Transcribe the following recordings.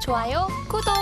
좋아요, 구독!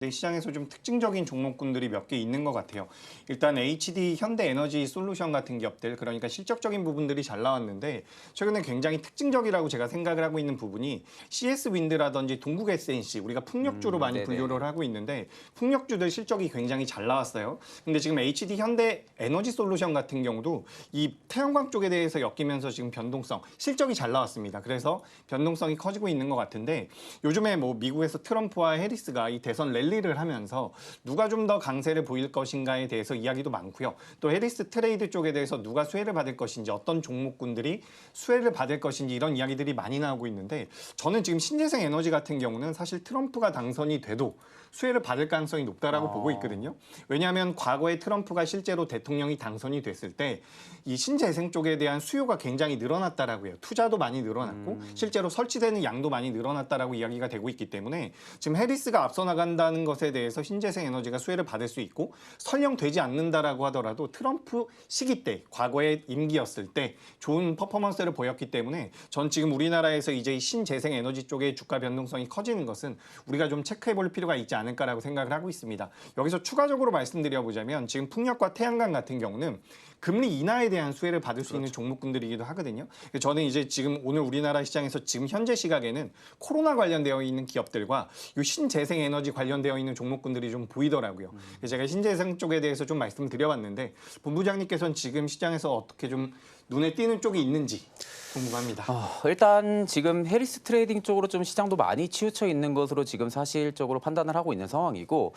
시장에서 좀 특징적인 종목군들이 몇 개 있는 것 같아요. 일단 HD 현대에너지 솔루션 같은 기업들, 그러니까 실적적인 부분들이 잘 나왔는데 최근에 굉장히 특징적이라고 제가 생각을 하고 있는 부분이 CS 윈드라든지 동국 SNC, 우리가 풍력주로 많이 네네. 분류를 하고 있는데 풍력주들 실적이 굉장히 잘 나왔어요. 근데 지금 HD 현대에너지 솔루션 같은 경우도 이 태양광 쪽에 대해서 엮이면서 지금 변동성, 실적이 잘 나왔습니다. 그래서 변동성이 커지고 있는 것 같은데 요즘에 뭐 미국에서 트럼프와 해리스가 이 대선 랠리를 하면서 누가 좀 더 강세를 보일 것인가에 대해서 이야기도 많고요. 또 해리스 트레이드 쪽에 대해서 누가 수혜를 받을 것인지, 어떤 종목군들이 수혜를 받을 것인지 이런 이야기들이 많이 나오고 있는데 저는 지금 신재생 에너지 같은 경우는 사실 트럼프가 당선이 돼도 수혜를 받을 가능성이 높다라고 보고 있거든요. 왜냐하면 과거에 트럼프가 실제로 대통령이 당선이 됐을 때 이 신재생 쪽에 대한 수요가 굉장히 늘어났다라고 해요. 투자도 많이 늘어났고 실제로 설치되는 양도 많이 늘어났다라고 이야기가 되고 있기 때문에 지금 해리스가 앞서 나간다는 것에 대해서 신재생 에너지가 수혜를 받을 수 있고 설령 되지 않는다라고 하더라도 트럼프 시기 때, 과거의 임기였을 때 좋은 퍼포먼스를 보였기 때문에 전 지금 우리나라에서 이제 신재생 에너지 쪽의 주가 변동성이 커지는 것은 우리가 좀 체크해 볼 필요가 있지 않을까라고 생각을 하고 있습니다. 여기서 추가적으로 말씀드려보자면 지금 풍력과 태양광 같은 경우는 금리 인하에 대한 수혜를 받을 수 있는 종목군들이기도 하거든요. 저는 이제 지금 오늘 우리나라 시장에서 지금 현재 시각에는 코로나 관련되어 있는 기업들과 이 신재생 에너지 관련되어 있는 종목군들이 좀 보이더라고요. 제가 신재생 쪽에 대해서 좀 말씀드려봤는데 본부장님께서는 지금 시장에서 어떻게 좀 눈에 띄는 쪽이 있는지 궁금합니다. 일단 지금 해리스 트레이딩 쪽으로 좀 시장도 많이 치우쳐 있는 것으로 지금 사실적으로 판단을 하고 있는 상황이고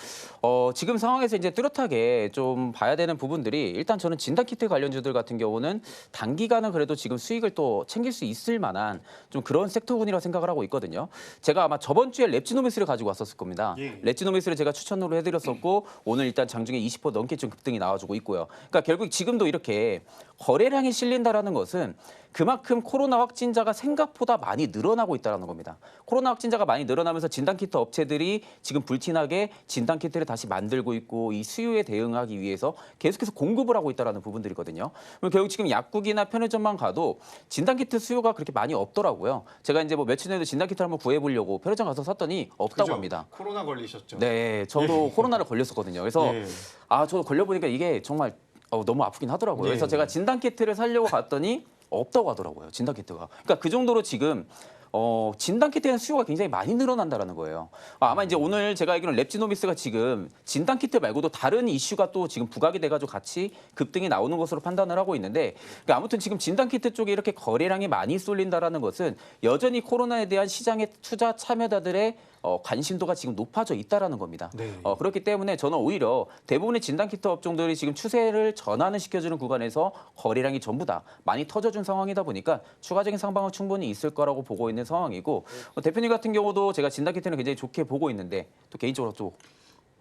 지금 상황에서 이제 뚜렷하게 좀 봐야 되는 부분들이 일단 저는 진단키트 관련주들 같은 경우는 단기간은 그래도 지금 수익을 또 챙길 수 있을 만한 좀 그런 섹터군이라고 생각을 하고 있거든요. 제가 아마 저번 주에 랩지노미스를 가지고 왔었을 겁니다. 예. 랩지노미스를 제가 추천으로 해드렸었고 오늘 일단 장중에 20% 넘게 좀 급등이 나와주고 있고요. 그러니까 결국 지금도 이렇게 거래량이 실린다라는 것은 그만큼 코로나 확진자가 생각보다 많이 늘어나고 있다는 겁니다. 코로나 확진자가 많이 늘어나면서 진단키트 업체들이 지금 불티나게 진단키트를 다시 만들고 있고 이 수요에 대응하기 위해서 계속해서 공급을 하고 있다는 부분들이거든요. 그럼 결국 지금 약국이나 편의점만 가도 진단키트 수요가 그렇게 많이 없더라고요. 제가 이제 뭐 며칠 전에도 진단키트를 한번 구해보려고 편의점 가서 샀더니 없다고 그죠? 합니다. 코로나 걸리셨죠? 네, 저도 코로나를 걸렸었거든요. 그래서 예. 저도 걸려보니까 이게 정말 너무 아프긴 하더라고요. 그래서 네. 제가 진단키트를 사려고 갔더니 없다고 하더라고요. 진단키트가. 그러니까 그 정도로 지금 진단키트에 대한 수요가 굉장히 많이 늘어난다는 거예요. 아마 이제 오늘 제가 알기로는 랩지노미스가 지금 진단키트 말고도 다른 이슈가 또 지금 부각이 돼가지고 같이 급등이 나오는 것으로 판단을 하고 있는데 그러니까 아무튼 지금 진단키트 쪽에 이렇게 거래량이 많이 쏠린다라는 것은 여전히 코로나에 대한 시장의 투자 참여자들의 관심도가 지금 높아져 있다라는 겁니다. 네. 그렇기 때문에 저는 오히려 대부분의 진단키트 업종들이 지금 추세를 전환을 시켜주는 구간에서 거래량이 전부 다 많이 터져준 상황이다 보니까 추가적인 상방은 충분히 있을 거라고 보고 있는 상황이고 대표님 같은 경우도 제가 진단키트는 굉장히 좋게 보고 있는데 또 개인적으로 또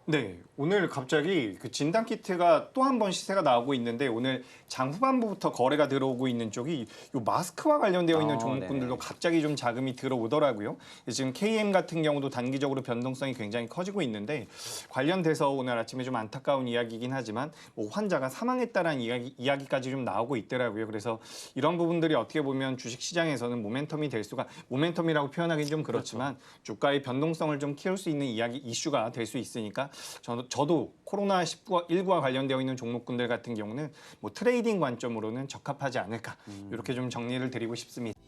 네, 오늘 갑자기 그 진단키트가 또 한 번 시세가 나오고 있는데 오늘 장 후반부부터 거래가 들어오고 있는 쪽이 요 마스크와 관련되어 있는 종목군들도 네네. 갑자기 좀 자금이 들어오더라고요. 지금 KM 같은 경우도 단기적으로 변동성이 굉장히 커지고 있는데 관련돼서 오늘 아침에 좀 안타까운 이야기이긴 하지만 뭐 환자가 사망했다라는 이야기까지 좀 나오고 있더라고요. 그래서 이런 부분들이 어떻게 보면 주식시장에서는 모멘텀이 될 수가, 모멘텀이라고 표현하기는 좀 그렇지만 주가의 변동성을 좀 키울 수 있는 이슈가 될 수 있으니까 저도 코로나19와 관련되어 있는 종목군들 같은 경우는 뭐 트레이딩 관점으로는 적합하지 않을까 이렇게 좀 정리를 드리고 싶습니다.